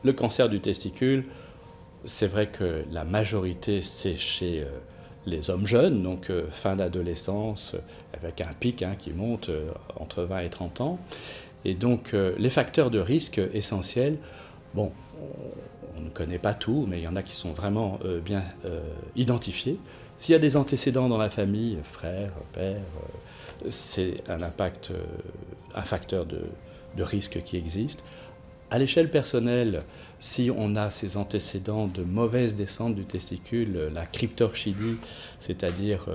Le cancer du testicule, c'est vrai que la majorité, c'est chez les hommes jeunes, donc fin d'adolescence, avec un pic qui monte entre 20 et 30 ans. Et donc les facteurs de risque essentiels, bon, on ne connaît pas tout, mais il y en a qui sont vraiment bien identifiés. S'il y a des antécédents dans la famille, frère, père, c'est un impact, un facteur de risque qui existe. À l'échelle personnelle, si on a ces antécédents de mauvaise descente du testicule, la cryptorchidie, c'est-à-dire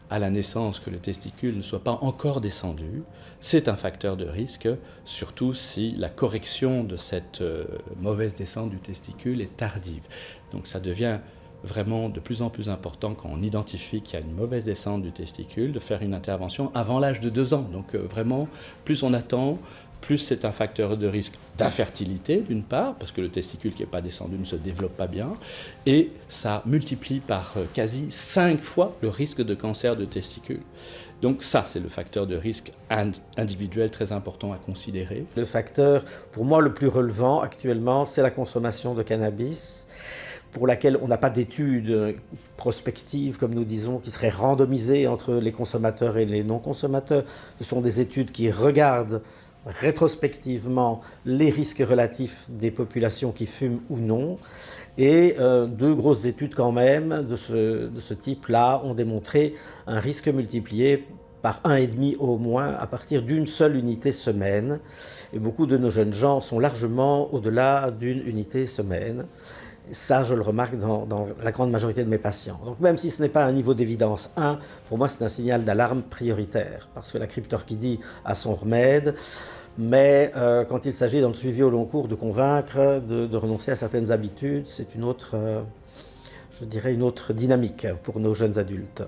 à la naissance que le testicule ne soit pas encore descendu, c'est un facteur de risque, surtout si la correction de cette mauvaise descente du testicule est tardive. Donc ça devient vraiment de plus en plus important quand on identifie qu'il y a une mauvaise descente du testicule, de faire une intervention avant l'âge de 2 ans. Donc vraiment, plus on attend, plus c'est un facteur de risque d'infertilité, d'une part, parce que le testicule qui n'est pas descendu ne se développe pas bien, et ça multiplie par quasi 5 fois le risque de cancer de testicule. Donc ça, c'est le facteur de risque individuel très important à considérer. Le facteur, pour moi, le plus relevant actuellement, c'est la consommation de cannabis, pour laquelle on n'a pas d'études prospectives, comme nous disons, qui seraient randomisées entre les consommateurs et les non-consommateurs. Ce sont des études qui regardent rétrospectivement les risques relatifs des populations qui fument ou non. Et 2 grosses études quand même de ce type-là ont démontré un risque multiplié par 1,5 au moins à partir d'une seule unité semaine. Et beaucoup de nos jeunes gens sont largement au-delà d'une unité semaine. Ça, je le remarque dans la grande majorité de mes patients. Donc même si ce n'est pas un niveau d'évidence 1, pour moi c'est un signal d'alarme prioritaire, parce que la cryptorchidie a son remède, mais quand il s'agit dans le suivi au long cours de convaincre de renoncer à certaines habitudes, c'est une autre, je dirais une autre dynamique pour nos jeunes adultes.